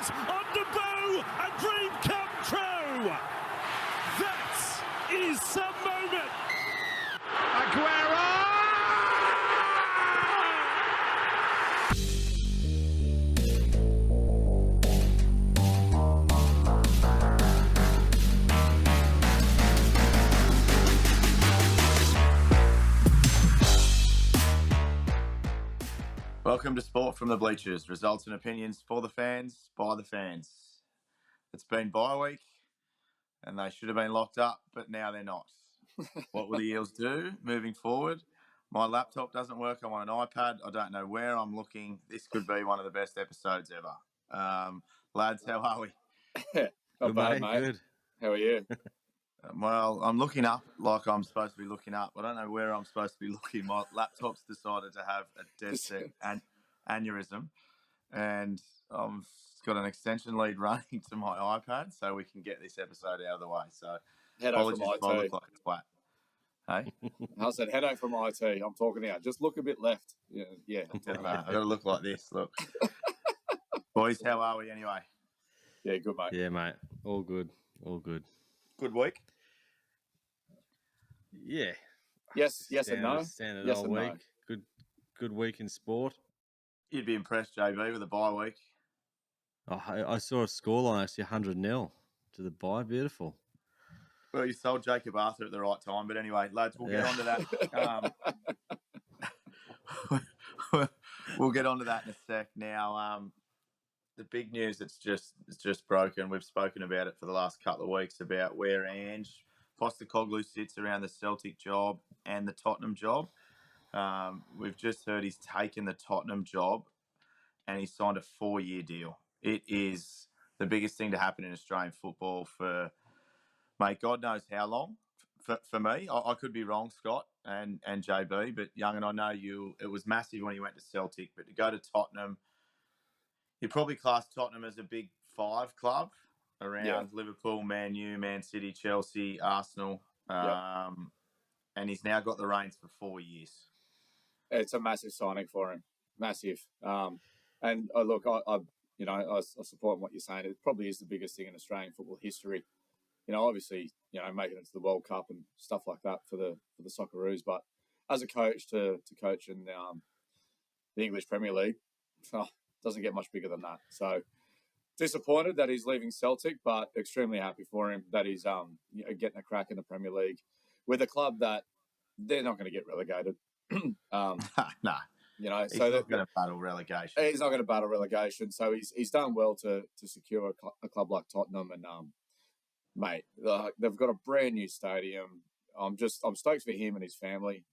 Jones on the bow, a dream come true. That is some moment. Aguero! Welcome to Sport from the Bleachers. Results and opinions for the fans, by the fans. It's been bye week, and they should have been locked up, but now they're not. What will the Eels do moving forward? My laptop doesn't work. I'm on an iPad. I don't know where I'm looking. This could be one of the best episodes ever. Lads, how are we? Not bad, mate. Good. How are you? Well, I'm looking up like I'm supposed to be looking up. I don't know where I'm supposed to be looking. My laptop's decided to have a dead set aneurysm, and I've got an extension lead running to my iPad so we can get this episode out of the way. So apologies if I look like a twat. Hey? I said headache from IT. I'm talking out. Just look a bit left. Yeah. I've got to look like this. Look. Boys, how are we anyway? Yeah, good, mate. Yeah, mate. All good. Good week? Yeah. Yes and no. Standard yes old week. No. Good week in sport. You'd be impressed, JB, with the bye week. Oh, I saw a scoreline actually 100-0 to the bye. Beautiful. Well, you sold Jacob Arthur at the right time. But anyway, lads, we'll get on to that. We'll get on to that in a sec. Now, the big news that's just broken, we've spoken about it for the last couple of weeks, about where Ange Postecoglou sits around the Celtic job and the Tottenham job. We've just heard he's taken the Tottenham job and he signed a 4-year deal. It is the biggest thing to happen in Australian football for, mate, God knows how long. For me, I could be wrong, Scott and JB, but Young and I know you. It was massive when he went to Celtic, but to go to Tottenham, you probably class Tottenham as a big 5 club around Liverpool, Man U, Man City, Chelsea, Arsenal, and he's now got the reins for 4 years. It's a massive signing for him, massive. And look, I support what you're saying. It probably is the biggest thing in Australian football history. Obviously, making it to the World Cup and stuff like that for the Socceroos. But as a coach to coach in the English Premier League, doesn't get much bigger than that. So disappointed that he's leaving Celtic, but extremely happy for him that he's getting a crack in the Premier League with a club that they're not going to get relegated. No. He's not going to battle relegation. He's not going to battle relegation. So he's done well to secure a club like Tottenham. And mate, they've got a brand new stadium. I'm stoked for him and his family.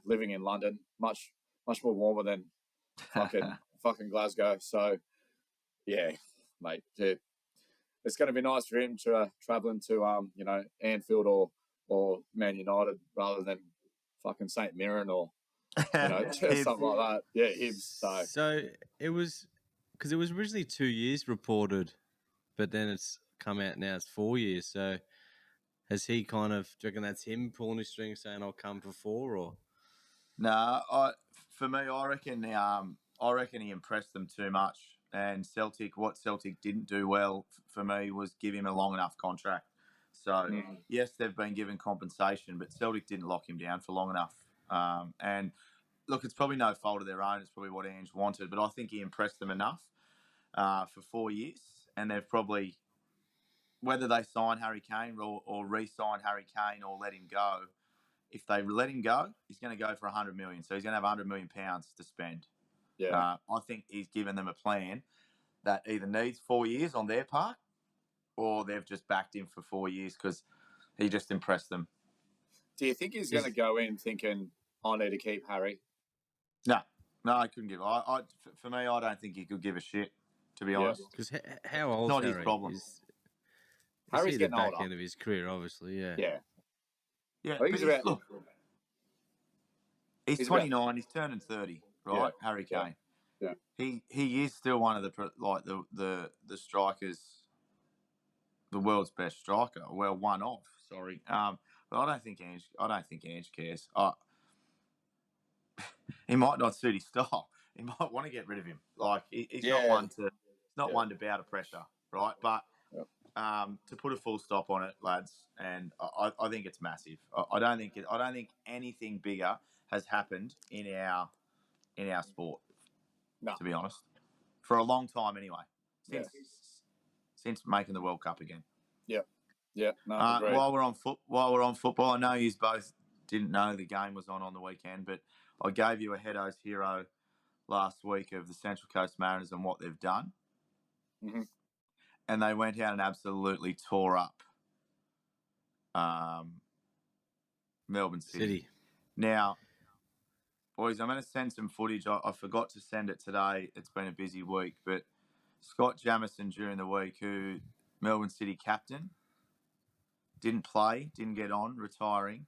Living in London, much more warmer than fucking Glasgow. So yeah, mate, it's going to be nice for him to travelling to Anfield or Man United rather than fucking St Mirren or something like that. Yeah, him. So it was because it was originally 2 years reported, but then it's come out now it's 4 years. So has he do you reckon that's him pulling his string saying I'll come for 4 or? No, for me, I reckon he impressed them too much. And what Celtic didn't do well for me was give him a long enough contract. So, yes, they've been given compensation, but Celtic didn't lock him down for long enough. And look, it's probably no fault of their own. It's probably what Ange wanted, but I think he impressed them enough for 4 years. And they've probably, whether they sign Harry Kane or re-sign Harry Kane or let him go, if they let him go, he's going to go for 100 million. So he's going to have £100 million to spend. Yeah. I think he's given them a plan that either needs 4 years on their part or they've just backed him for 4 years because he just impressed them. Do you think he's going to go in thinking, I need to keep Harry? No, I couldn't give. For me, I don't think he could give a shit, to be honest. Because how old not Harry? His problem. Harry's getting the back older. end of his career, obviously, yeah. Yeah, I think he's 29. He's turning 30, right? Yeah. Harry Kane. Yeah. He is still one of the strikers, the world's best striker. Well, one of. Sorry, but I don't think Ange cares. He might not suit his style. He might want to get rid of him. Like he's not one to It's not one to bow to pressure, right? But to put a full stop on it, lads, and I think it's massive. I don't think anything bigger has happened in our sport. No. To be honest, for a long time anyway, since making the World Cup again. Yeah. No. While we're on football, I know you both didn't know the game was on the weekend, but I gave you a Heado's hero last week of the Central Coast Mariners and what they've done. Mm-hmm. And they went out and absolutely tore up Melbourne City. Now, boys, I'm going to send some footage. I forgot to send it today. It's been a busy week, but Scott Jamieson during the week, who Melbourne City captain, didn't play, didn't get on, retiring,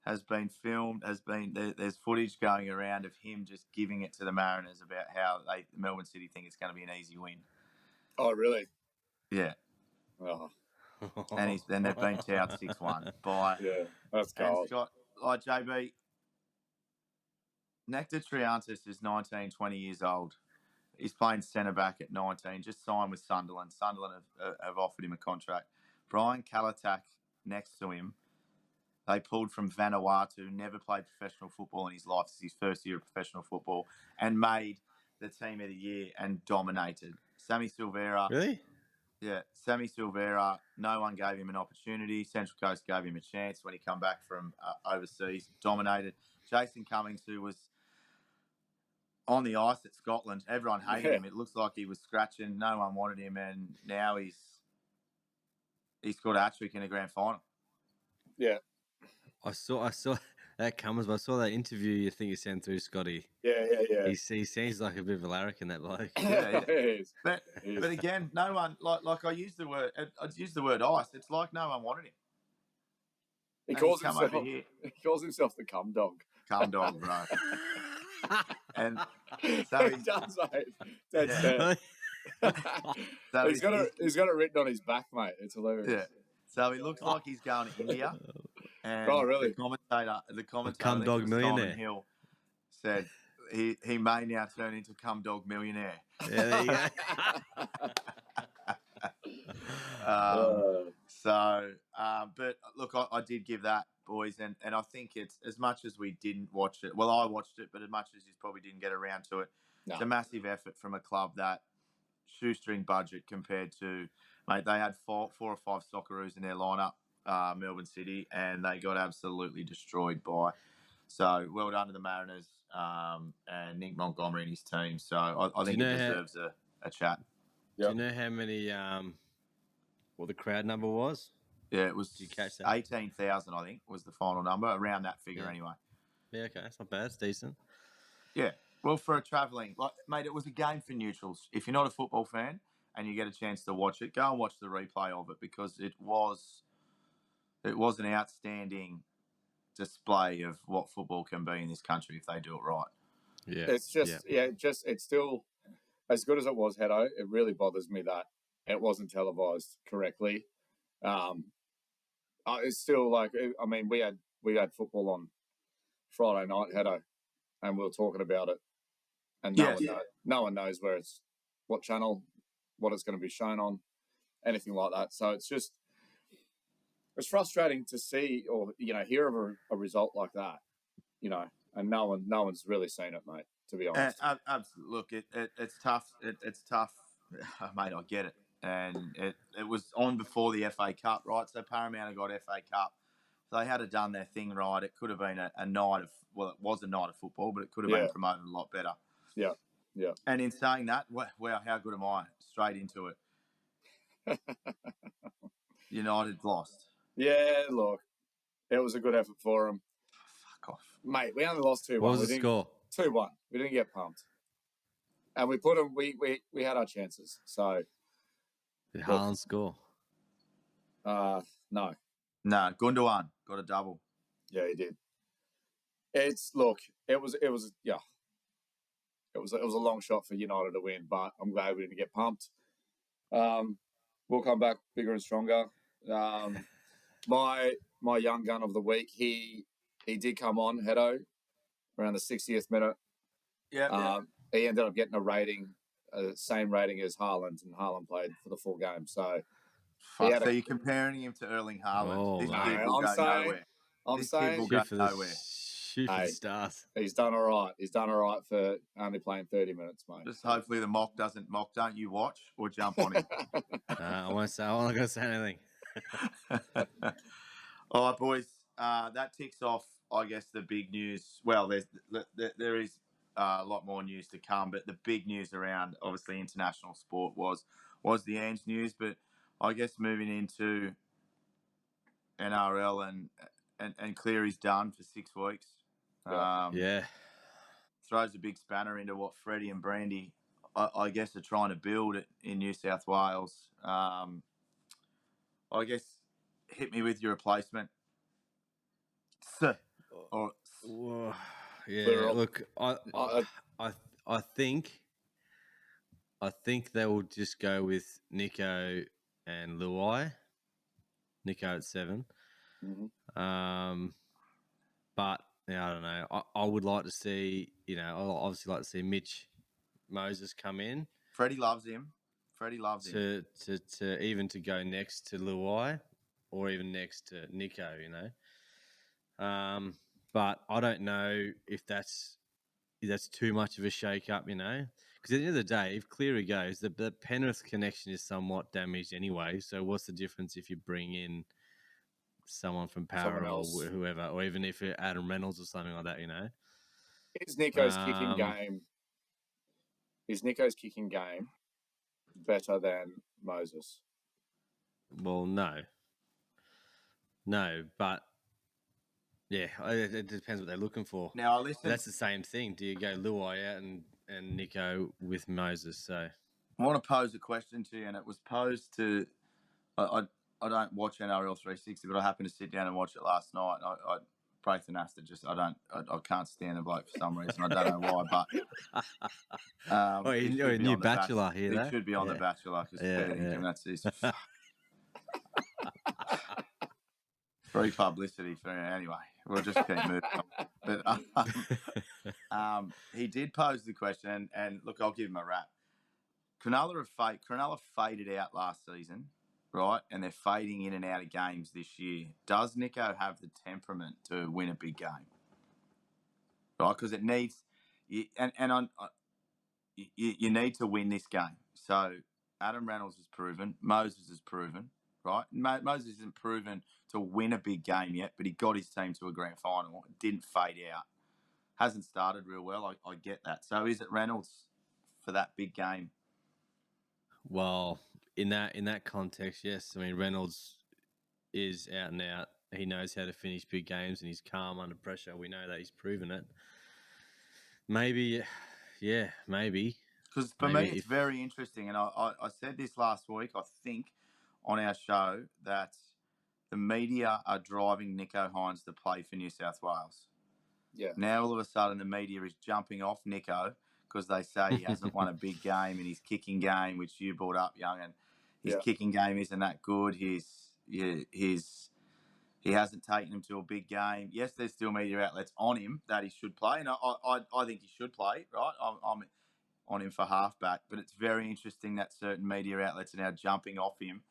has been filmed. There's footage going around of him just giving it to the Mariners about how Melbourne City think it's going to be an easy win. Oh, really? Yeah. Oh. And they've been towed 6-1 by. Yeah, that's and gold. Scott, like JB, Nectar Triantis is 19, 20 years old. He's playing centre back at 19. Just signed with Sunderland. Sunderland have offered him a contract. Brian Kalatak next to him. They pulled from Vanuatu, never played professional football in his life. It's his first year of professional football, and made the team of the year and dominated. Sammy Silvera. Really? Yeah, Sammy Silvera, no one gave him an opportunity. Central Coast gave him a chance when he come back from overseas, dominated. Jason Cummings, who was on the ice at Scotland, everyone hated him. It looks like he was scratching. No one wanted him, and now he's scored a hat-trick in a grand final. Yeah. I saw that Cummins, but I saw that interview you think you sent through, Scotty. Yeah. He seems like a bit of a larrikin, that bloke. Yeah. He is. But again, no one like I used the word ice. It's like no one wanted him. He And calls he's come himself. over here. He calls himself the cum dog. Cum dog, bro. And so He does, mate. That's it. So he's got it written on his back, mate. It's hilarious. Yeah. So he looks like he's going to India. And Oh, really? The commentator, cum dog millionaire, Simon Hill, said he may now turn into cum dog millionaire. Yeah, there you go. But look, I did give that, boys, and I think it's, as much as we didn't watch it, well, I watched it, but as much as you probably didn't get around to it, It's a massive effort from a club that shoestring budget compared to, mate, they had four or five Socceroos in their lineup, Melbourne City, and they got absolutely destroyed by. So well done to the Mariners and Nick Montgomery and his team. So I think it deserves a chat. Yep. Do you know how many, what the crowd number was? Yeah, it was. Did you catch that? 18,000, I think, was the final number, around that figure anyway. Yeah, okay, that's not bad. It's decent. Yeah, well, for a travelling, mate, it was a game for neutrals. If you're not a football fan and you get a chance to watch it, go and watch the replay of it, because it was an outstanding display of what football can be in this country if they do it right. Yeah, it's just it's still as good as it was, Hedo. It really bothers me that it wasn't televised correctly. It's still like, I mean, we had football on Friday night, Hedo, and we were talking about it, and no one knows where it's, what channel, what it's going to be shown on, anything like that. So it's frustrating to see or hear of a result like that, and no one's really seen it, mate. To be honest, look, it's tough. It's tough, mate. I get it, and it was on before the FA Cup, right? So Parramatta got FA Cup. So they had to done their thing right. It could have been a night of, well, it was a night of football, but it could have been promoted a lot better. Yeah. And in saying that, wow, how good am I? Straight into it. United lost. Yeah, look, it was a good effort for them. Fuck off, mate. We only lost 2-1. What was the score? 2-1. We didn't get pumped, and we put them. We had our chances. So did Haaland score? No. No, Gundogan got a double. Yeah, he did. It was a long shot for United to win, but I'm glad we didn't get pumped. We'll come back bigger and stronger. My young gun of the week, he did come on, Hedo, around the 60th minute. Yeah. He ended up getting a rating same rating as Haaland, and Haaland played for the full game. So Fuck, so you're comparing him to Erling Haaland. Oh, This mate. kid will go nowhere. This kid will go nowhere. Shoot for the stars. He's done all right. He's done all right for only playing 30 minutes, mate. Just hopefully the mock doesn't mock. Don't you watch or jump on him. I won't say. I'm not going to say anything. All right, boys. That ticks off, I guess, the big news. Well, there is a lot more news to come, but the big news around, obviously, international sport was the Ange news. But I guess moving into NRL and Cleary's done for 6 weeks. Yeah. Throws a big spanner into what Freddie and Brandy, I guess, are trying to build in New South Wales. I guess hit me with your replacement. Or yeah, look, I think they will just go with Nico and Luai. Nico at 7. Mm-hmm. But yeah, I don't know. I would like to see, I'd obviously like to see Mitch Moses come in. Freddie loves him. To even to go next to Luai or even next to Nico, But I don't know if that's too much of a shake-up, Because at the end of the day, if Cleary goes, the Penrith connection is somewhat damaged anyway. So what's the difference if you bring in someone from Power or whoever, or even if it's Adam Reynolds or something like that, Is Nico's kicking game? Is Nico's kicking game better than Moses? Well, no, but yeah, it depends what they're looking for. Now, listen, that's the same thing. Do you go Luai out and Nico with Moses? So I want to pose a question to you, and it was posed to. I don't watch NRL 360, but I happened to sit down and watch it last night. I Braithen Astor I can't stand the bloke for some reason. I don't know why, but you're a new Bachelor here. He should be on The Bachelor because that's his free publicity for him. Anyway, we'll just keep moving on. But he did pose the question, and look, I'll give him a rap. Cronulla faded out last season, right? And they're fading in and out of games this year. Does Nico have the temperament to win a big game? Right? Because it needs, you need to win this game. So Adam Reynolds has proven, Moses has proven, right? Moses isn't proven to win a big game yet, but he got his team to a grand final. It didn't fade out. Hasn't started real well. I get that. So is it Reynolds for that big game? Well, in that context, yes. I mean, Reynolds is out and out. He knows how to finish big games, and he's calm under pressure. We know that he's proven it. Maybe, yeah, maybe. Because for me, it's very interesting, and I said this last week, I think, on our show, that the media are driving Nicho Hynes to play for New South Wales. Yeah. Now, all of a sudden, the media is jumping off Nicho because they say he hasn't won a big game, and his kicking game, which you brought up, Young, and his kicking game isn't that good. He hasn't taken him to a big game. Yes, there's still media outlets on him that he should play, and I think he should play, right? I'm on him for halfback, but it's very interesting that certain media outlets are now jumping off him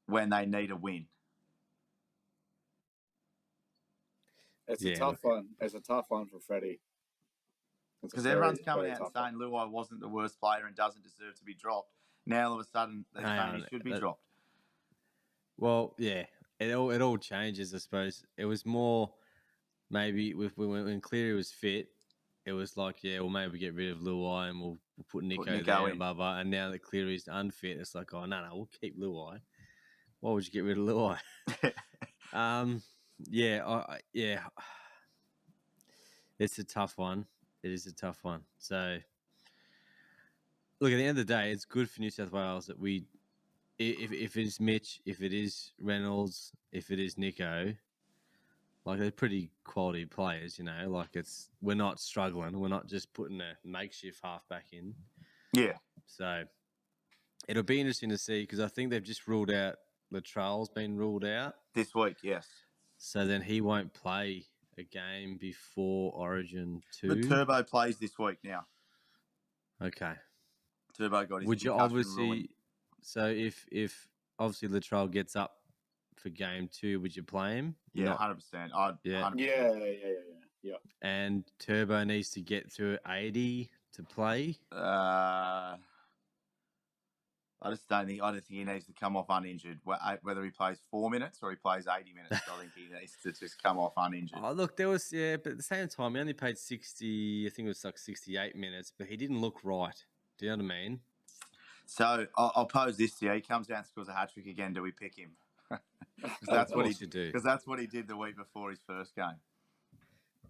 when they need a win. It's a tough one. It's a tough one for Freddie. Because everyone's coming out and saying Luai wasn't the worst player and doesn't deserve to be dropped. Now, all of a sudden, they're saying he should be dropped. Well, yeah, it all changes, I suppose. It was more maybe when Cleary was fit, it was like, yeah, well, maybe get rid of Luai and we'll put Nico there and blah, blah. And now that Cleary's unfit, it's like, oh, no, we'll keep Luai. Why would you get rid of Luai? Yeah. It's a tough one. It is a tough one. So, look, at the end of the day, it's good for New South Wales that if it's Mitch, if it is Reynolds, if it is Nico, like they're pretty quality players, like we're not struggling. We're not just putting a makeshift halfback in. Yeah. So it'll be interesting to see because I think they've just ruled out Latrell's been ruled out. This week, yes. So then he won't play a game before Origin 2. The Turbo plays this week now. Okay. Turbo got his Would you concussion obviously? ruling. So if obviously Latrell gets up for game 2, would you play him? Yeah, Not- 100%. I'd Yeah. 100%. Yeah. And Turbo needs to get to 80 to play. I don't think he needs to come off uninjured. Whether he plays 4 minutes or he plays 80 minutes, I think he needs to just come off uninjured. Oh, look, but at the same time, he only played 60. I think it was like 68 minutes, but he didn't look right. Do you know what I mean? So I'll pose this to you. He comes out and scores a hat trick again. Do we pick him? Because that's what he you do. Because that's what he did the week before his first game.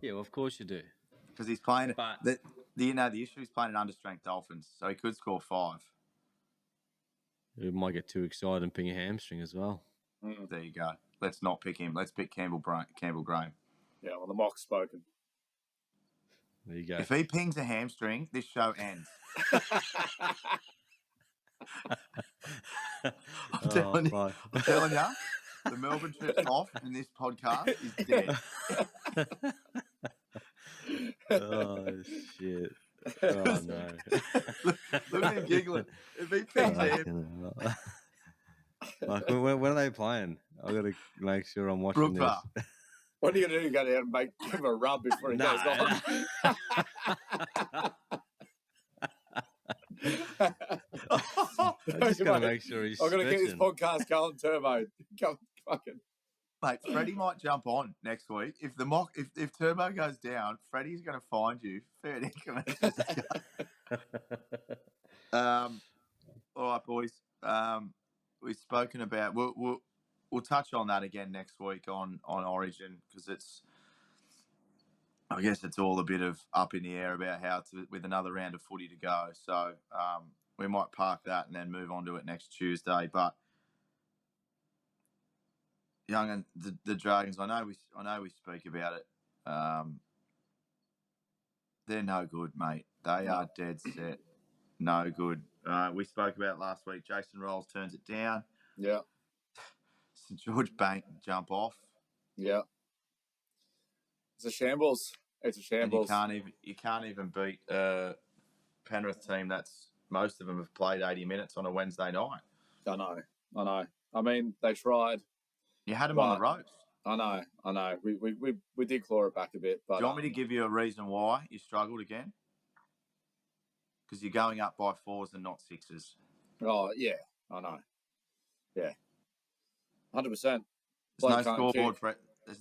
Yeah, well, of course you do. Because he's playing. But the issue is playing an understrength Dolphins, so he could score 5. we might get too excited and ping a hamstring as well. There you go. Let's not pick him. Let's pick Campbell Graham. Yeah, well, the mock's spoken. There you go. If he pings a hamstring, this show ends. I'm telling you, the Melbourne trip's off and this podcast is dead. Oh, shit. Oh, no. Look at him giggling. If he pings a hamstring. Like, when are they playing? I've got to make sure I'm watching Brook Bar. this. What are you going to do? Go down and give him a rub before he goes on? I just got to make sure he's I'm going to get this stretching. podcast going turbo. Go fucking. Mate, Freddie might jump on next week. If Turbo goes down, Freddie's going to find you. Fair dinkum. All right, boys. We've spoken about. We'll touch on that again next week on Origin because I guess it's all a bit of up in the air about how with another round of footy to go. So we might park that and then move on to it next Tuesday. But Young and the Dragons, I know we speak about it. They're no good, mate. They are dead set. No good. We spoke about it last week. Jason Rolls turns it down. Yeah. St George Bank jump off. Yeah. It's a shambles. It's a shambles. And you can't even beat Penrith team. Most of them have played 80 minutes on a Wednesday night. I know. I mean, they tried. You had them on the ropes. I know. We did claw it back a bit. But do you want me to give you a reason why you struggled again? Because you're going up by 4s and not 6s. Oh, yeah. I know. Yeah. 100%. There's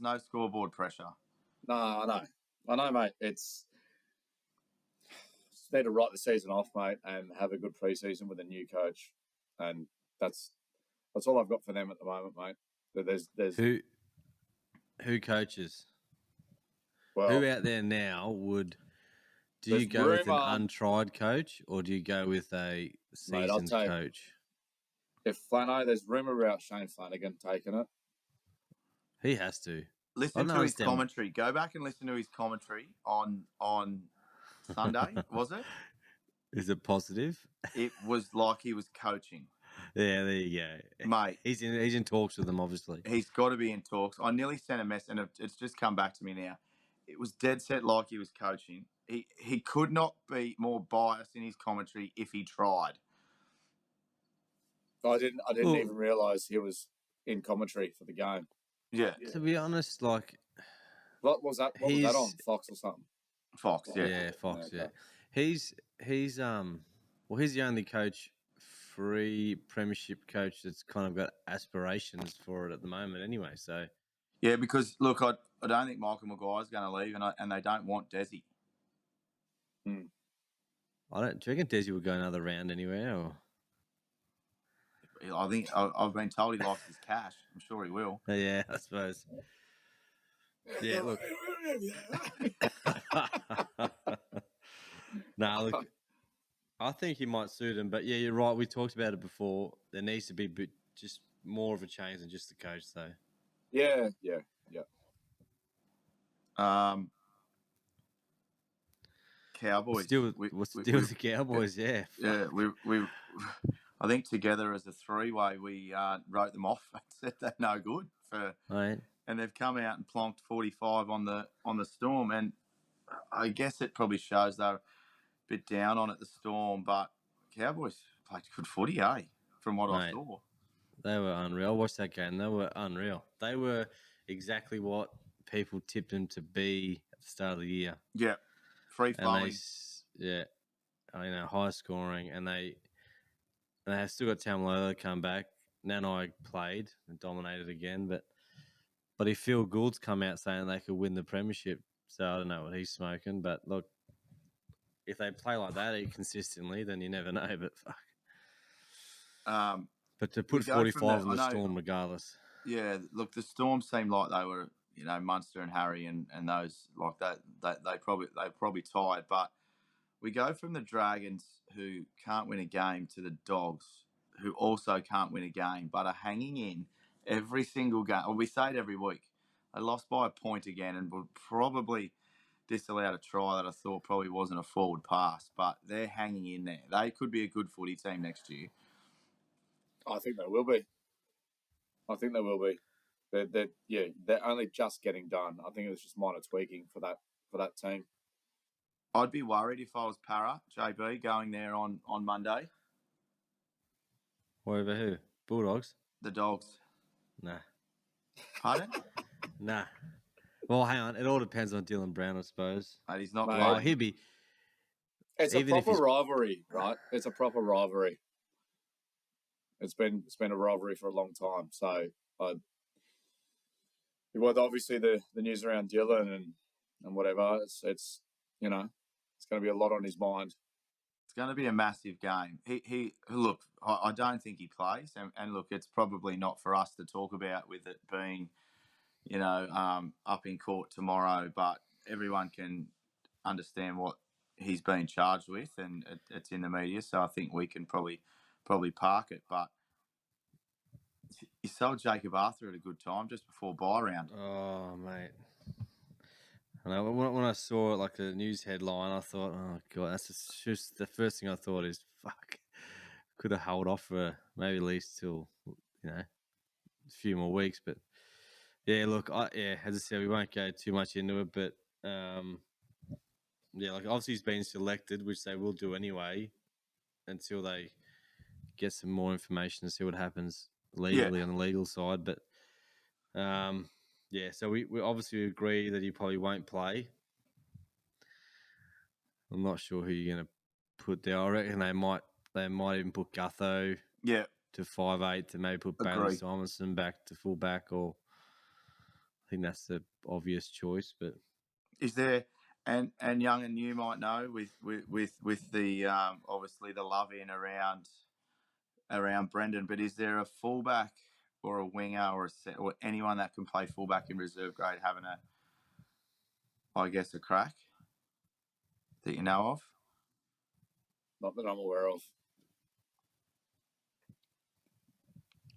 no scoreboard pressure. No, I know, mate. It's just need to write the season off, mate, and have a good preseason with a new coach. And that's all I've got for them at the moment, mate. There's who coaches? Well, who out there now would? Do you go with an untried coach or do you go with a seasoned coach? If there's rumour about Shane Flanagan taking it. He has to. Listen to his commentary. Go back and listen to his commentary on Sunday, was it? Is it positive? It was like he was coaching. Yeah, there you go. Mate. He's in talks with them, obviously. He's got to be in talks. I nearly sent a message, and it's just come back to me now. It was dead set like he was coaching. He could not be more biased in his commentary if he tried. I didn't even realise he was in commentary for the game. Yeah. To be honest, like... What was that? What was that on? Fox or something? Fox, yeah. Yeah, Fox, yeah. He's he's the only coach, free premiership coach that's kind of got aspirations for it at the moment anyway, so... Yeah, because, look, I don't think Michael Maguire's going to leave, and they don't want Desi. Do you reckon Desi would go another round anywhere, or...? I think I've been told he likes his cash. I'm sure he will. Yeah, I suppose. Yeah, look. Look. I think he might suit him, but yeah, you're right. We talked about it before. There needs to be just more of a change than just the coach, though. Yeah. Cowboys. What's the deal with the Cowboys? Yeah. Yeah, we I think together as a three-way, we wrote them off and said they're no good right. And they've come out and plonked 45 on the Storm, and I guess it probably shows they're a bit down on it, the Storm, but Cowboys played good footy, eh? From what I Mate. saw. They were unreal. I watched that game. They were unreal. They were exactly what people tipped them to be at the start of the year. Yeah, free And they, flowing. high scoring, and they have still got Tamalolo to come back. Nanai played and dominated again, but if Phil Gould's come out saying they could win the premiership, so I don't know what he's smoking. But look, if they play like that consistently, then you never know. But fuck. But to put 45 on the Storm regardless. Yeah, look, the Storm seemed like they were, Munster and Harry and those like that. They probably tired, but we go from the Dragons who can't win a game to the Dogs who also can't win a game, but are hanging in every single game. Or we say it every week. They lost by a point again and would probably disallowed a try that I thought probably wasn't a forward pass, but they're hanging in there. They could be a good footy team next year. I think they will be. They're only just getting done. I think it was just minor tweaking for that team. I'd be worried if I was Para, JB, going there on Monday. Worry about who? Bulldogs? The Dogs. Nah. Pardon? Nah. Well, hang on. It all depends on Dylan Brown, I suppose. Mate, he's not playing. He'd be. It's a proper rivalry, right? It's a proper rivalry. It's been a rivalry for a long time. So, obviously the news around Dylan and whatever. It's going to be a lot on his mind. It's going to be a massive game. He look. I don't think he plays, and look, it's probably not for us to talk about with it being, up in court tomorrow. But everyone can understand what he's been charged with, and it's in the media. So I think we can probably park it. But you sold Jacob Arthur at a good time just before bye round. Oh, mate. I know, when I saw it, like the news headline, I thought, oh, God, that's just the first thing I thought is, fuck, could have held off for maybe at least till, a few more weeks. But, yeah, look, as I said, we won't go too much into it. But, like obviously he's been selected, which they will do anyway until they get some more information to see what happens legally on the legal side. But, so we obviously agree that he probably won't play. I'm not sure who you're going to put there. I reckon they might even put Gutho to 5'8" to maybe put Bailey Simonson back to full back, or I think that's the obvious choice. But is there and Young and you might know with the obviously the love in around Brendan, but is there a fullback or a winger or anyone that can play fullback in reserve grade having a crack that you know of? Not that I'm aware of.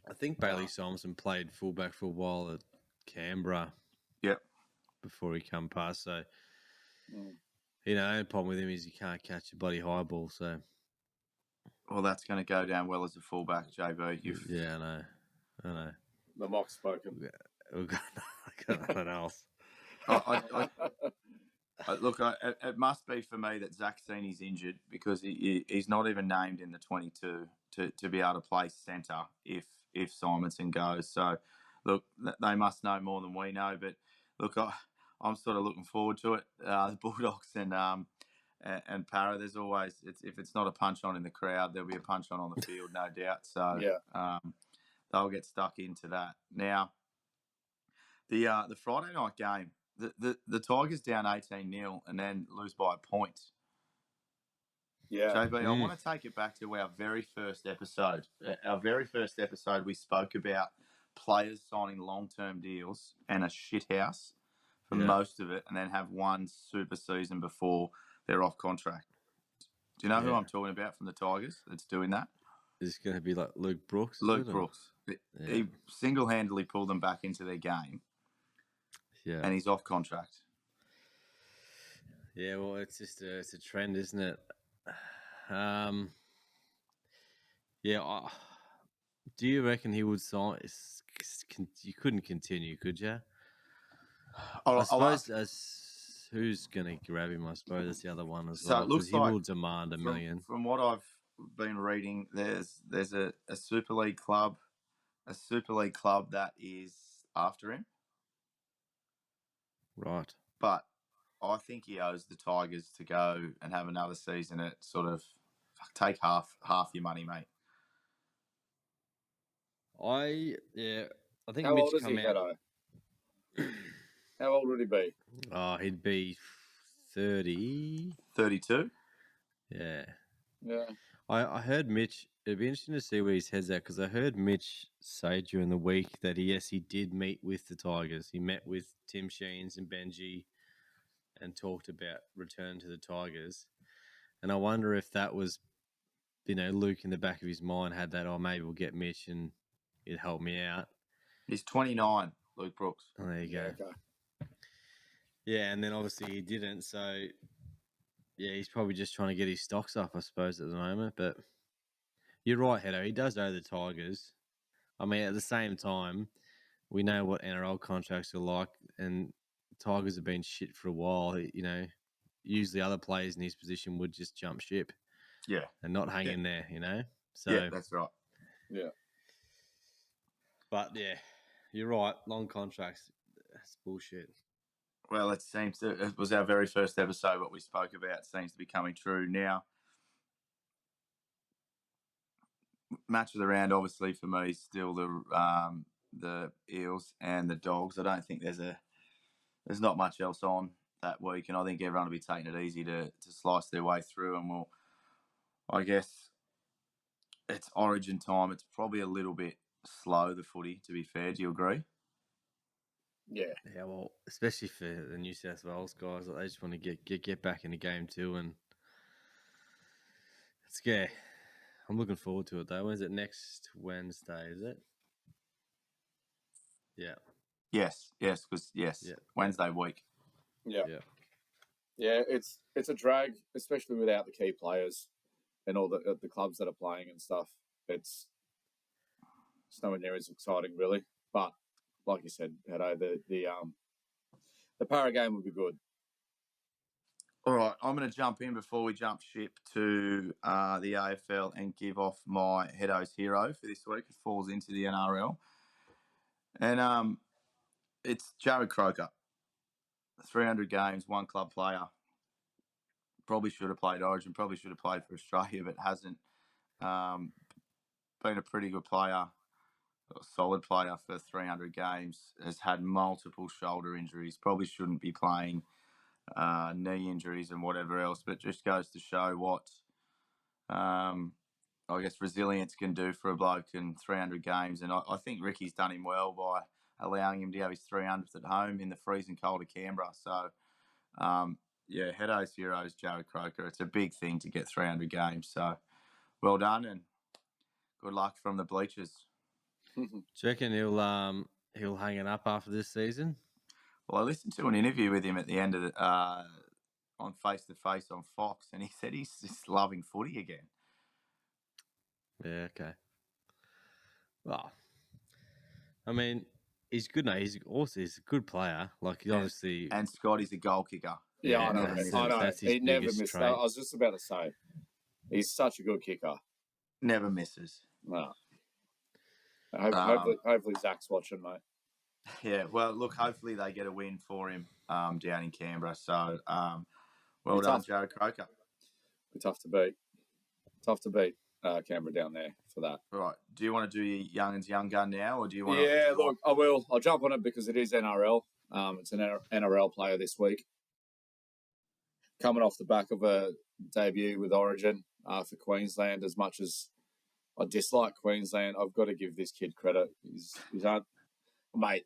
I think Bailey Simonson played fullback for a while at Canberra. Yep. Before he come past, so the only problem with him is he can't catch a bloody high ball. So, well, that's going to go down well as a fullback, JB. Yeah, I know. The mock's spoken. We've got nothing else. Look, it must be for me that Zaxini's injured because he's not even named in the 22 to be able to play centre if Simonson goes. So, look, they must know more than we know. But look, I'm sort of looking forward to it. The Bulldogs and Para. There's always if it's not a punch on in the crowd, there'll be a punch on the field, no doubt. So they'll get stuck into that. Now, the Friday night game. The Tigers down 18-0 and then lose by a point. Yeah. JB, I want to take it back to our very first episode. Our very first episode, we spoke about players signing long-term deals and a shithouse for most of it, and then have one super season before they're off contract. Do you know who I'm talking about from the Tigers that's doing that? It's going to be like Luke Brooks. Luke Brooks. He single-handedly pulled them back into their game. Yeah. And he's off contract. Yeah, well, it's just it's a trend, isn't it? Do you reckon he would sign? You couldn't continue, could you? I suppose who's going to grab him? I suppose that's the other one as well. Because he will demand $1 million. From what I've been reading there's a Super League club that is after him, Right. but I think he owes the Tigers to go and have another season at sort of take half your money, mate. I think How Mitch old is come he, out. Hedo? How old would he be? Oh, he'd be 30. 32. Yeah. Yeah. I heard Mitch. It'd be interesting to see where his head's at because I heard Mitch say during the week that he did meet with the Tigers. He met with Tim Sheens and Benji and talked about return to the Tigers. And I wonder if that was, Luke in the back of his mind had that, oh, maybe we'll get Mitch and it'd help me out. He's 29, Luke Brooks. Oh, there you go. Okay. Yeah, and then obviously he didn't. So, yeah, he's probably just trying to get his stocks up, I suppose, at the moment. But you're right, Hedo. He does owe the Tigers. I mean, at the same time, we know what NRL contracts are like, and Tigers have been shit for a while. Usually other players in his position would just jump ship. Yeah. And not hang in there, So, yeah, that's right. Yeah. But, yeah, you're right. Long contracts, that's bullshit. Well, it was our very first episode. What we spoke about seems to be coming true now. Match of the round, obviously, for me, still the Eels and the Dogs. I don't think there's not much else on that week, and I think everyone will be taking it easy to slice their way through. And I guess it's Origin time. It's probably a little bit slow, the footy, to be fair. Do you agree? Yeah. Yeah, well, especially for the New South Wales guys, they just want to get back in the game too, and it's scary. I'm looking forward to it though. When is it? Next Wednesday, is it? Yeah. Yes, because Wednesday week. Yeah. Yeah. Yeah, it's a drag, especially without the key players and all the clubs that are playing and stuff. It's nowhere near as exciting, really. But like you said, Hedo, the para game would be good. All right, I'm going to jump in before we jump ship to the AFL and give off my Hedo's hero for this week. It falls into the NRL. And it's Jared Croker. 300 games, one club player. Probably should have played Origin, probably should have played for Australia, but hasn't. Been a pretty good player, a solid player for 300 games. Has had multiple shoulder injuries. Probably shouldn't be playing. Knee injuries and whatever else, but just goes to show what, I guess, resilience can do for a bloke in 300 games. And I think Ricky's done him well by allowing him to have his 300th at home in the freezing cold of Canberra. So, Hedo's hero is Jared Croker. It's a big thing to get 300 games. So, well done and good luck from the bleachers. Do you reckon he'll hang it up after this season? Well, I listened to an interview with him at the end of on Face to Face on Fox, and he said he's just loving footy again. Yeah, okay. Well, I mean, he's good now. He's a good player. Like, he obviously... And Scotty's a goal kicker. Yeah, I know. That's his he never biggest missed. trait. I was just about to say, he's such a good kicker. Never misses. No. Hopefully Zach's watching, mate. Yeah, well, look, hopefully they get a win for him down in Canberra. So, well done, Jared Croker. Be tough to beat Canberra down there for that. Right. Do you want to do your Young'uns Young Gun now, or do you want Yeah, look, I will. I'll jump on it because it is NRL. It's an NRL player this week. Coming off the back of a debut with Origin for Queensland, as much as I dislike Queensland, I've got to give this kid credit.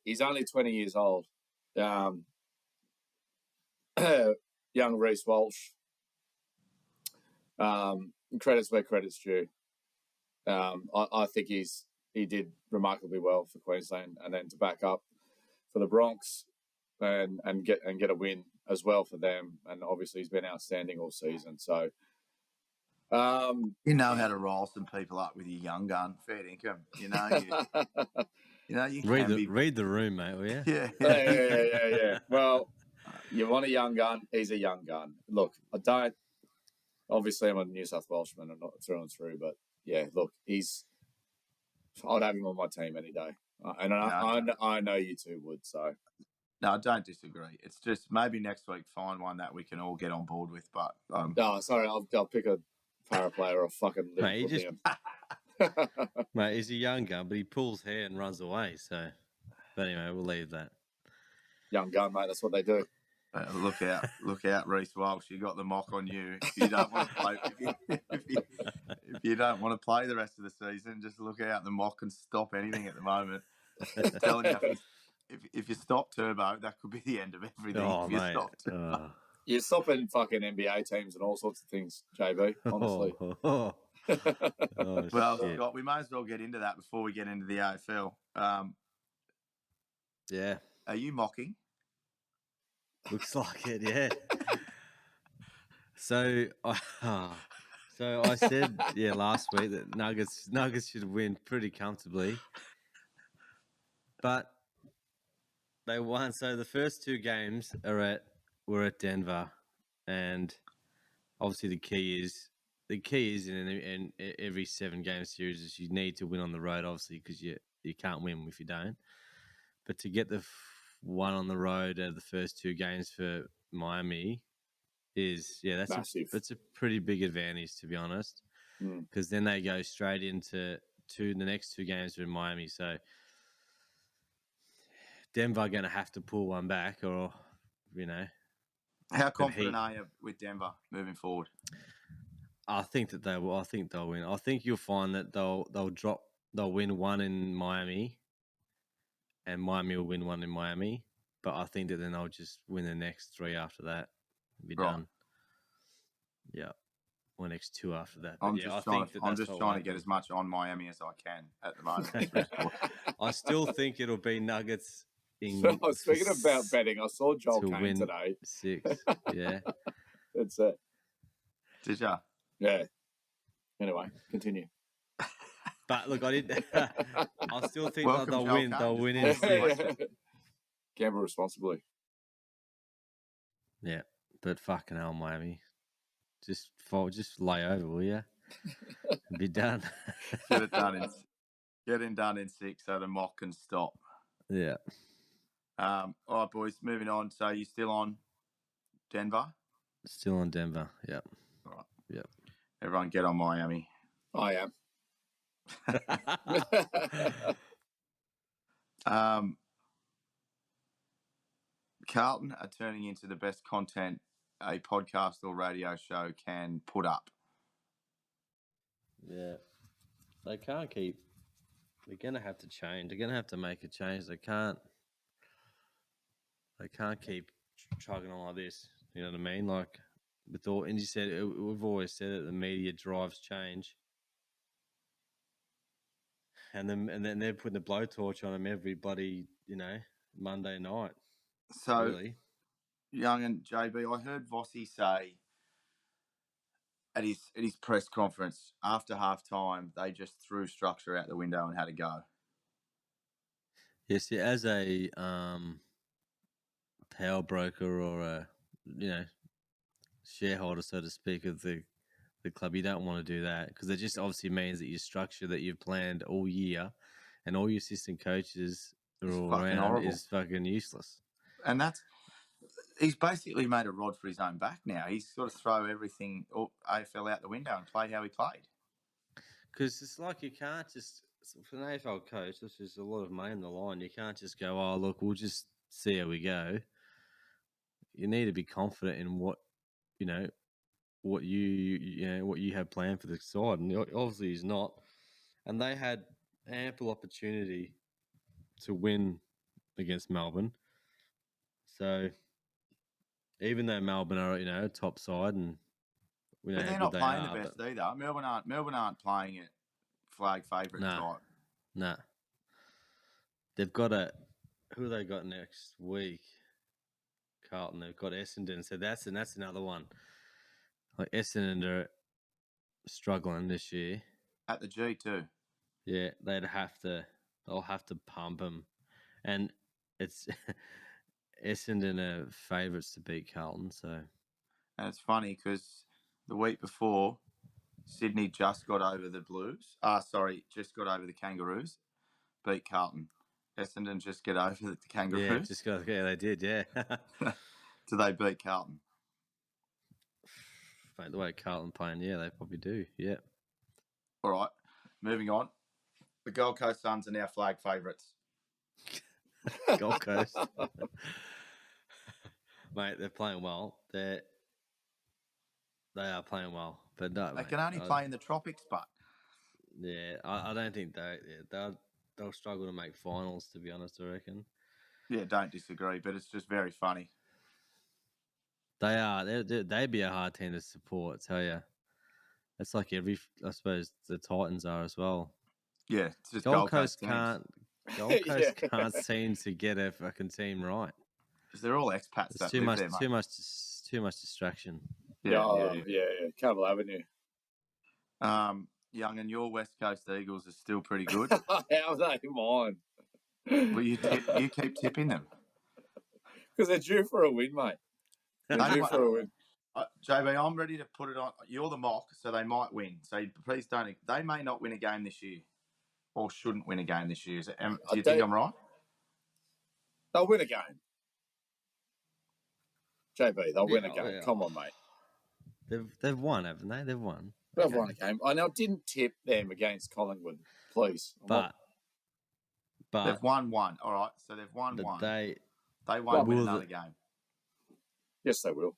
He's only 20 years old. Young Reece Walsh. Credits where credit's due. I think he did remarkably well for Queensland, and then to back up for the Bronx and get a win as well for them. And obviously he's been outstanding all season. So you know how to roll some people up with your young gun, fair income. You read the room, mate, will you? Yeah. Well, you want a young gun, he's a young gun. Look, I Obviously, I'm a New South Welshman. I'm not through and through, but yeah, look, I'd have him on my team any day, and I know you two would. So no, I don't disagree. It's just maybe next week find one that we can all get on board with. But sorry, I'll pick a para player or fucking Liverpool. Mate, he's a young gun, but he pulls hair and runs away. So, but anyway, we'll leave that. Young gun, mate. That's what they do. Look out, Reece Walsh. You got the mock on you. If you don't want to play, if you don't want to play the rest of the season, just look out. The mock can stop anything at the moment. I'm telling you, if you stop Turbo, that could be the end of everything. Oh, if you mate. stop You're stopping fucking NBA teams and all sorts of things, JB. Honestly. Oh, well, shit. Scott, we may as well get into that before we get into the AFL. Yeah. Are you mocking? Looks like it, yeah. So I said, last week that Nuggets should win pretty comfortably, but they won. So the first two games were at Denver, and obviously the key is in every 7-game series is you need to win on the road, obviously, because you can't win if you don't. But to get the one on the road out of the first two games for Miami is that's a pretty big advantage, to be honest, because then they go straight into the next two games in Miami. So Denver are going to have to pull one back, or How confident are you with Denver moving forward? I think that they will. I think they'll win. I think you'll find that they'll win one in Miami, and Miami will win one in Miami. But I think that then they'll just win the next 3 after that. Be done. Yeah. Or next 2 after that. But I'm just trying to get as much on Miami as I can at the moment. I still think it'll be Nuggets. Speaking about betting, I saw Joel Kane today. 6. Yeah. That's it. Did ya? Yeah. Anyway, continue. But look, I still think they'll win. They'll win in 6. Gamble responsibly. Yeah, but fucking hell, Miami. Just lay over, will you? Be done. Get it done in 6 so the mock can stop. Yeah. All right, boys, moving on. So you still on Denver? Still on Denver, yep. All right. Yep. Everyone get on Miami. I am. Carlton are turning into the best content a podcast or radio show can put up. Yeah. They can't keep... They're going to have to change. They're going to have to make a change. They can't keep chugging on like this. You know what I mean? Like, with all... And you said... We've always said that the media drives change. And then they're putting the blowtorch on them everybody, Monday night. So, really. Young and JB, I heard Vossi say at his press conference after halftime, they just threw structure out the window and had to go. Yes, as a power broker or a shareholder, so to speak, of the club, you don't want to do that because it just obviously means that your structure that you've planned all year and all your assistant coaches are all around is fucking useless. And he's basically made a rod for his own back now. He's got to throw everything AFL out the window and play how he played. Because it's like you can't just, for an AFL coach, this is a lot of money on the line. You can't just go, oh, look, we'll just see how we go. You need to be confident in what you have planned for the side, and obviously he's not. And they had ample opportunity to win against Melbourne. So even though Melbourne are top side, and but they're not playing the best either. Melbourne aren't playing it flag favourite type. Nah. They've got who have they got next week? Carlton. They've got Essendon. So that's another one. Like Essendon are struggling this year at the G too. Yeah, they'll have to pump them, and it's Essendon are favourites to beat Carlton. So, and it's funny because the week before, Sydney just got over the Blues. Just got over the Kangaroos. Beat Carlton. Essendon just get over the Kangaroos. Yeah, they did, yeah. Do they beat Carlton? Mate, the way Carlton playing, yeah, they probably do, yeah. All right, moving on. The Gold Coast Suns are now flag favourites. Gold Coast. Mate, they're playing well. They are playing well, but no, They mate, can only play in the tropics, but yeah, I don't think they'll struggle to make finals. To be honest, I reckon. yeah, don't disagree. But it's just very funny. They are. They'd be a hard team to support. I tell you, it's like I suppose the Titans are as well. Yeah, it's just Gold Coast teams. can't. Gold Coast can't seem to get a fucking team right. Because they're all expats. There's too much distraction. Yeah. Cavill Avenue. Young and your West Coast Eagles are still pretty good. How are they mine? Well, you keep tipping them. Because they're due for a win, mate. They're due for a win. JB, I'm ready to put it on. You're the mock, so they might win. So please don't. They may not win a game this year, or shouldn't win a game this year. Do you think I'm right? They'll win a game. JB, they'll win a game. Yeah. Come on, mate. They've won, haven't they? They've won. They've won a game. I now didn't tip them against Collingwood, please. But they've won one. All right, so they've won one. They won't win another game. Yes, they will.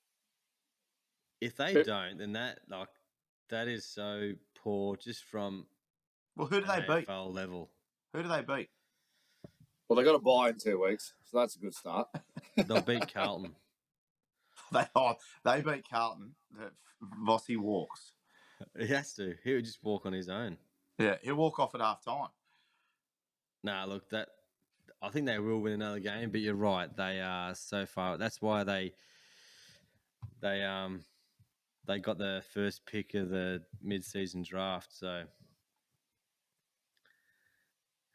If they don't, then that is so poor just from who do they beat? AFL level. Who do they beat? Well, they got a bye in 2 weeks, so that's a good start. They'll beat Carlton. They beat Carlton. Vossi walks. He has to. He would just walk on his own. Yeah, he'll walk off at half time. Nah, look, I think they will win another game, but you're right. They are so far. That's why they got the first pick of the mid-season draft. So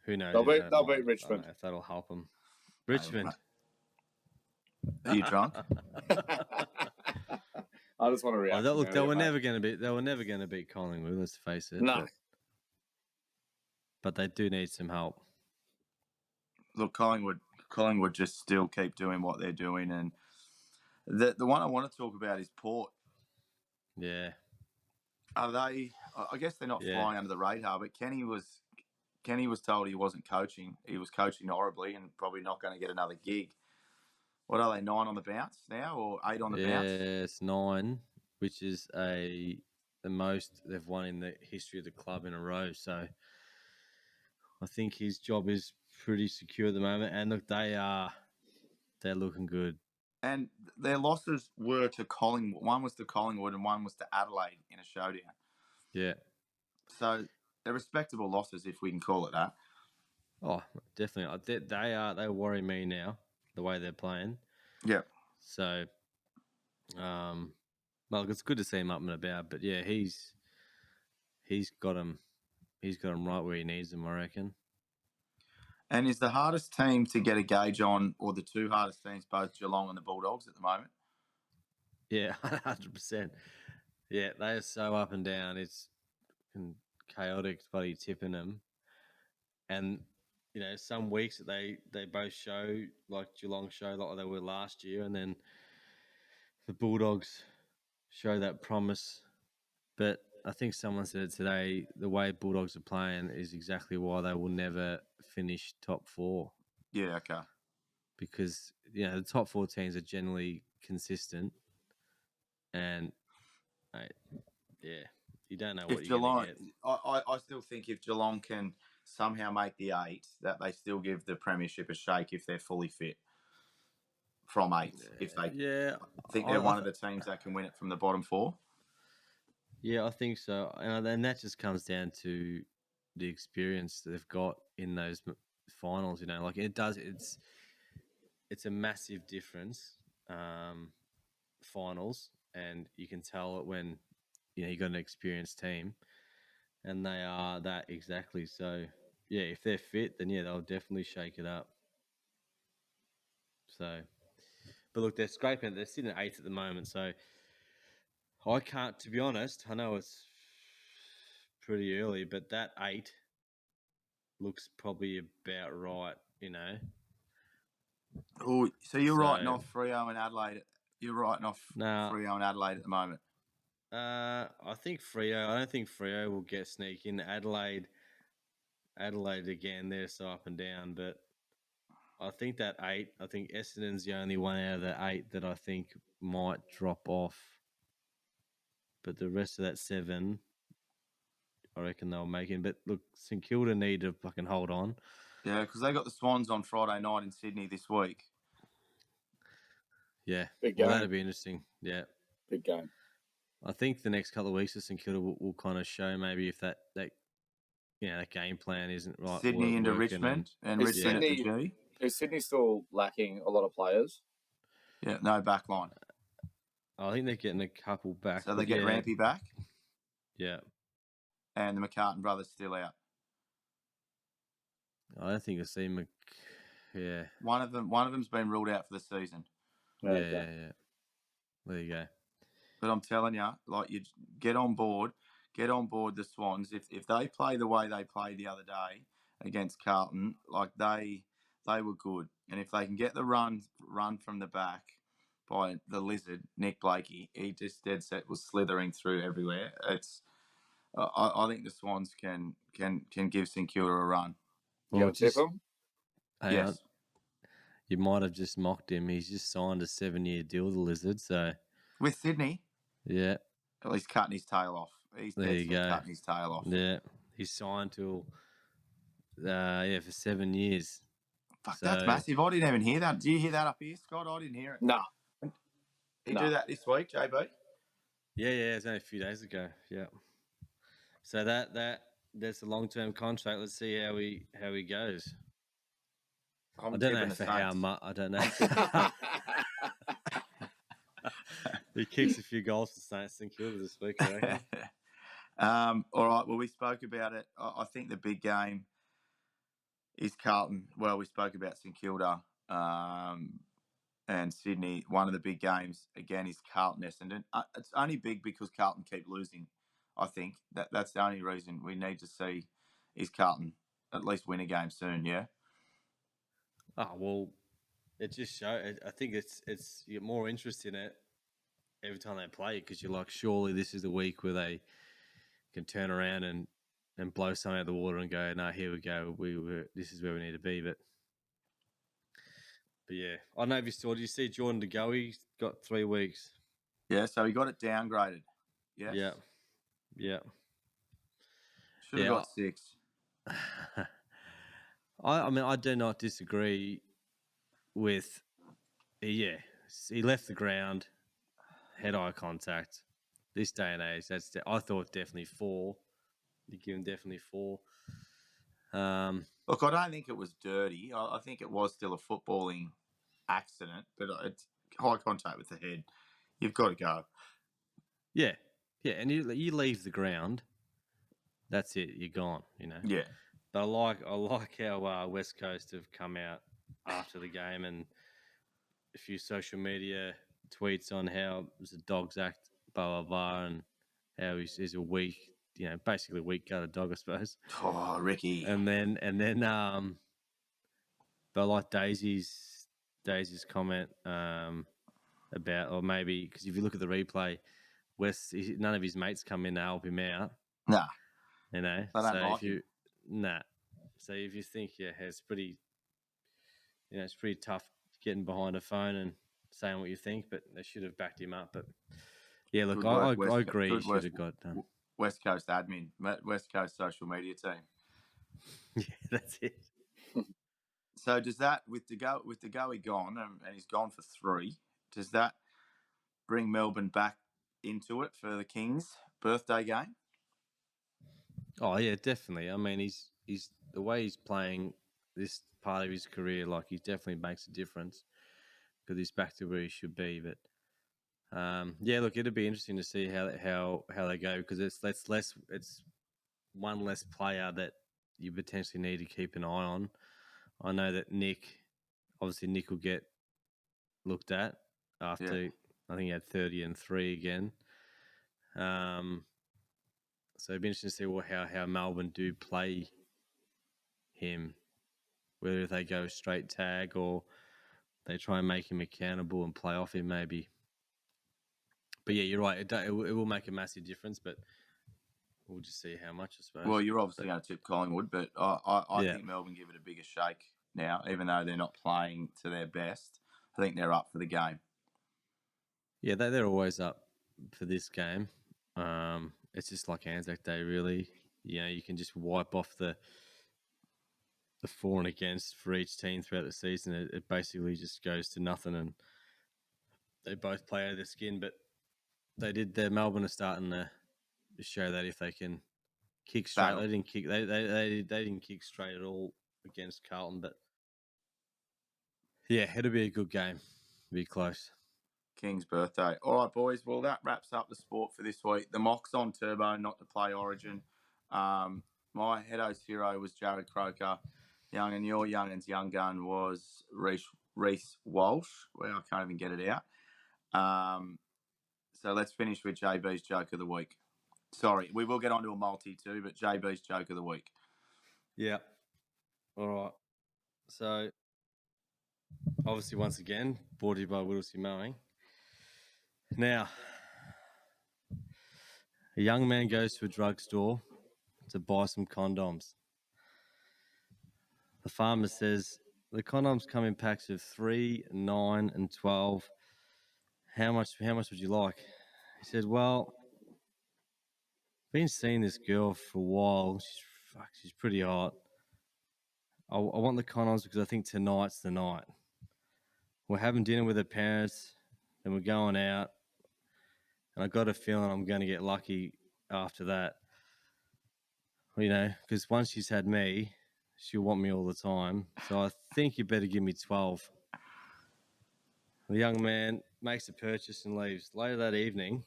who knows? They'll beat Richmond. I don't know if that'll help them. Richmond. Are you drunk? I just want to react. Look, they were never going to beat Collingwood. Let's face it. No. But they do need some help. Look, Collingwood just still keep doing what they're doing, and the one I want to talk about is Port. Yeah. Are they? I guess they're not flying under the radar, but Kenny was told he wasn't coaching. He was coaching horribly and probably not going to get another gig. What are they, 9 on the bounce now or 8 on the bounce? Yeah, it's 9, which is the most they've won in the history of the club in a row. So I think his job is pretty secure at the moment. And look, they're looking good. And their losses were to Collingwood. One was to Collingwood and one was to Adelaide in a showdown. Yeah. So they're respectable losses, if we can call it that. Oh, definitely. They worry me now, the way they're playing. Yeah. So, well, it's good to see him up and about, but yeah, he's got him right where he needs him, I reckon. And is the hardest team to get a gauge on, or the two hardest teams, both Geelong and the Bulldogs at the moment? Yeah, 100%. Yeah, they are so up and down. It's chaotic, bloody tipping them. And, you know, some weeks they both show, like Geelong show like they were last year, and then the Bulldogs show that promise. But I think someone said today, the way Bulldogs are playing is exactly why they will never finish top 4. Yeah, okay. Because, you know, the top 4 teams are generally consistent. And, mate, yeah, you don't know what you're going to get. I still think if Geelong can somehow make the 8, that they still give the premiership a shake if they're fully fit from 8. If they think they're one of the teams that can win it from the bottom 4. Yeah, I think so. And then that just comes down to the experience that they've got in those finals, you know. Like it's a massive difference, finals, and you can tell it when, you know, you got an experienced team, and they are that exactly. So, yeah, if they're fit, then, yeah, they'll definitely shake it up. So, but look, they're scraping. They're sitting at 8th at the moment, so I can't, to be honest. I know it's pretty early, but that 8 looks probably about right, Oh, so you're writing So- off Freo and Adelaide. You're writing off Nah. Freo and Adelaide at the moment. I think Freo. I don't think Freo will get sneak in. Adelaide again. They're so up and down, but I think that 8. I think Essendon's the only one out of the 8 that I think might drop off. But the rest of that 7, I reckon they'll make it. But look, St Kilda need to fucking hold on. Yeah, because they got the Swans on Friday night in Sydney this week. Yeah, Big well, game. that'd be interesting. Yeah, Big game. I think the next couple of weeks of St Kilda will kind of show maybe if that game plan isn't right. Sydney into working Richmond and Is Richmond at the Sydney- G. Is Sydney still lacking a lot of players? Yeah, no back line. I think they're getting a couple back. So they but get yeah, Rampy back Yeah, and the McCartan brothers still out. I don't think I see Yeah, One of them's been ruled out for the season. yeah. Okay. There you go. But I'm telling you, like, you get on board the Swans. If they play the way they played the other day against Carlton, like they were good. And if they can get the run from the back by the lizard Nick Blakey, he just dead set was slithering through everywhere. It's I think the Swans can give St Kilda a run. You gonna tip him? Hang on. Yes, You might have just mocked him. He's just signed a 7-year deal with the Lizard. So with Sydney, yeah, at least cutting his tail off. He's There dead you set go. cutting his tail off. yeah, he's signed till for 7 years. Fuck, So- that's massive. I didn't even hear that. Did you hear that up here, Scott? I didn't hear it. No. He No. do that this week, JB? Yeah, it's only a few days ago. Yeah. So that's a long-term contract. Let's see how he goes. I'm I don't know tipping the for how Saints. much. I don't know. He kicks a few goals for St Kilda this week, I reckon. All right. Well, we spoke about it. I think the big game is Carlton. Well, we spoke about St Kilda and Sydney. One of the big games again is Carlton Essendon. It's only big because Carlton keep losing. I think that's the only reason we need to see is Carlton at least win a game soon. Yeah. Oh well, it just shows. I think it's you get more interest in it every time they play because you're like, surely this is the week where they can turn around and blow something out of the water and go, no, here we go. This is where we need to be. But yeah, I don't know if you saw. Did you see Jordan De Goey got 3 weeks? Yeah. So he got it downgraded. Yes. Yeah. Should have Yeah. got 6. I mean, I do not disagree with. Yeah, he left the ground, had eye contact. This day and age, I thought definitely 4. You give him definitely 4. Look, I don't think it was dirty. I think it was still a footballing accident, but it's high contact with the head. You've got to go. Yeah, and you leave the ground. That's it. You're gone. Yeah. But I like how West Coast have come out after the game and a few social media tweets on how it was a dog's act, blah blah blah, and how he's a weak, basically weak gutted dog, I suppose. Oh, Ricky. And then but I like Daisy's comment about, or maybe because if you look at the replay, none of his mates come in to help him out. Nah. You know, They don't so like if you so if you think it's pretty, it's pretty tough getting behind a phone and saying what you think, but they should have backed him up. But yeah, look, Good I work, agree. He good should work. have got done. West Coast admin, West Coast social media team. Yeah, that's it. So does that with the Goey gone and he's gone for 3? Does that bring Melbourne back into it for the Kings' birthday game? Oh yeah, definitely. I mean, he's the way he's playing this part of his career, like he definitely makes a difference because he's back to where he should be. But yeah, look, it'd be interesting to see how they go because it's one less player that you potentially need to keep an eye on. I know that Nick will get looked at after I think he had 30 and 3 again. So it'd be interesting to see how Melbourne do play him, whether they go straight tag or they try and make him accountable and play off him maybe. But yeah, you're right. It will make a massive difference, but we'll just see how much, I suppose. Well, you're obviously going to tip Collingwood, but I Yeah. think Melbourne give it a bigger shake now, even though they're not playing to their best. I think they're up for the game. Yeah, they're always up for this game. It's just like Anzac Day, really. You know, you can just wipe off the for and against for each team throughout the season. It basically just goes to nothing, and they both play out of their skin. But their Melbourne are starting to show that if they can kick straight, Battle. they didn't kick straight at all against Carlton. But yeah, it'll be a good game. Be close. King's birthday. All right, boys. Well, that wraps up the sport for this week. The mock's on turbo, not to play Origin. My Heado's hero was Jared Croker. Young, and your youngin's young gun was Reece Walsh. Well, I can't even get it out. So let's finish with JB's joke of the week. Sorry, we will get onto a multi too, but JB's joke of the week. Yeah. All right. So obviously, once again, brought to you by Whittlesea Mowing. Now, a young man goes to a drugstore to buy some condoms. The farmer says, the condoms come in packs of 3, 9, and 12. How much would you like? He said, well, I've been seeing this girl for a while. She's pretty hot. I want the condoms because I think tonight's the night. We're having dinner with her parents, then we're going out, and I got a feeling I'm going to get lucky after that. You know, because once she's had me, she'll want me all the time. So I think you better give me 12. The young man makes a purchase and leaves. Later that evening,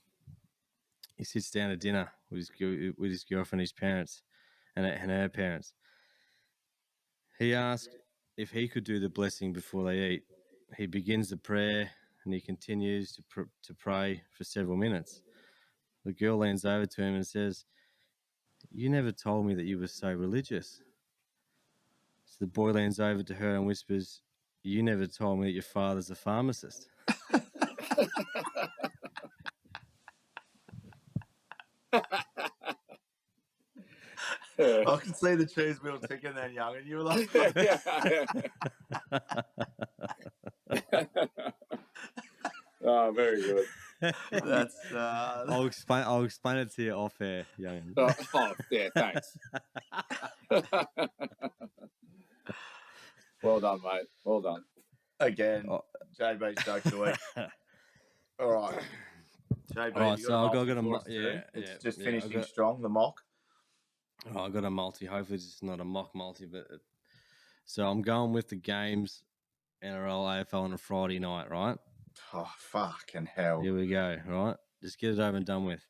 he sits down at dinner with his girlfriend, his parents, and her parents. He asks if he could do the blessing before they eat. He begins the prayer and he continues to pray for several minutes. The girl leans over to him and says, "You never told me that you were so religious." So the boy leans over to her and whispers, "You never told me that your father's a pharmacist." I can see the cheese wheel ticking then, young, and you were like, Oh, very good. "That's." I'll explain it to you off air, young. Oh, yeah, thanks. Well done, mate. Well done. Again, JB's joke of the week. All right, JB. All right, you so got I've got a multi for us too? It's just finishing strong. The mock. I got a multi. Hopefully, it's not a mock multi, but so I'm going with the games, NRL, AFL on a Friday night, right? Oh, fucking hell. Here we go, right? Just get it over and done with.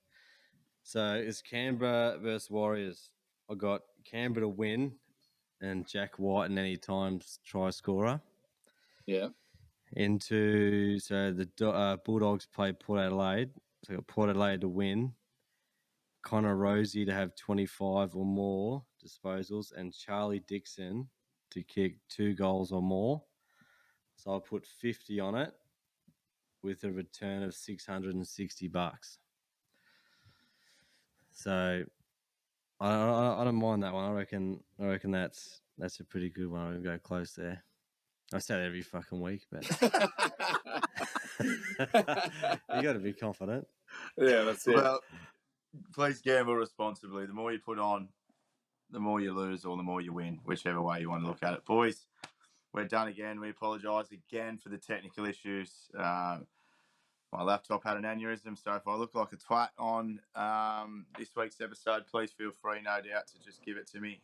So it's Canberra versus Warriors. I got Canberra to win and Jack White and any times try scorer. Yeah. So the Bulldogs play Port Adelaide. So I got Port Adelaide to win. Connor Rosie to have 25 or more disposals, and Charlie Dixon to kick 2 goals or more. So I put 50 on it with a return of $660. So I don't mind that one. I reckon that's a pretty good one. I'm gonna go close there. I say that every fucking week, but you got to be confident. Yeah, that's it. Well, please gamble responsibly. The more you put on, the more you lose or the more you win, whichever way you want to look at it. Boys, we're done again. We apologise again for the technical issues. My laptop had an aneurysm, so if I look like a twat on this week's episode, please feel free, no doubt, to just give it to me.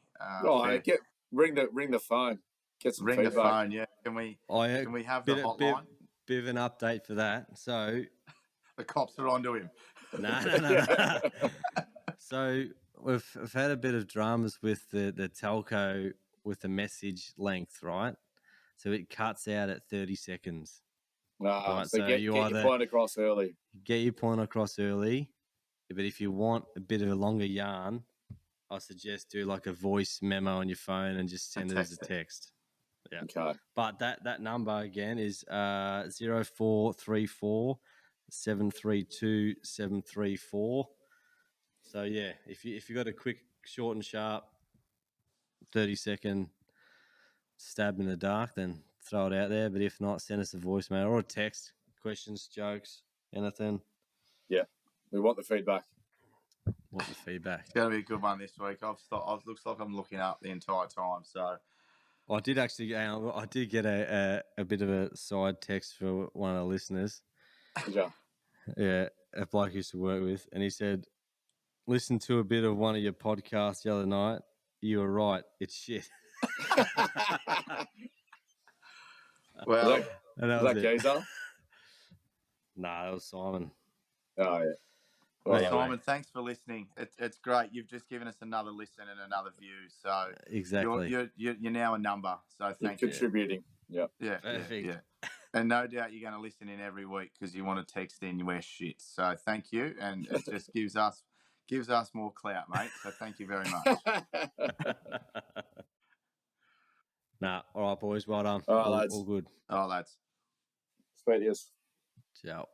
Ring the phone. Get some Ring feedback. the phone, yeah. Can we have the hotline? Bit of an update for that. So the cops are onto him. No. So we've had a bit of dramas with the telco with the message length, right? So it cuts out at 30 seconds. Right, so get your point across early. Get your point across early, But if you want a bit of a longer yarn, I suggest do like a voice memo on your phone and just send it as a text. Yeah. Okay. But that number again is 0434 732 734. So yeah, if you got a quick, short and sharp 30-second stab in the dark, then throw it out there. But if not, send us a voicemail or a text. Questions, jokes, anything. Yeah, we want the feedback. Want the feedback. It's going to be a good one this week. Looks like I'm looking up the entire time. So I did actually. I did get a bit of a side text for one of the listeners. Yeah. Yeah, a bloke I used to work with, and he said, "Listen to a bit of one of your podcasts the other night. You were right. It's shit." well, And that was was that it. Geezer? Nah, that was Simon. Oh, yeah. well, Anyway. Simon, thanks for listening. It's great. You've just given us another listen and another view. So Exactly. you're now a number. So thank you. Contributing. Yeah. Yeah, Perfect. yeah. And no doubt you're going to listen in every week because you want to text in your shit. So thank you, and it just gives us more clout, mate. So thank you very much. Nah, all right, boys. Well done. All right, lads. All good. Oh, lads. Sweet, yes. Ciao.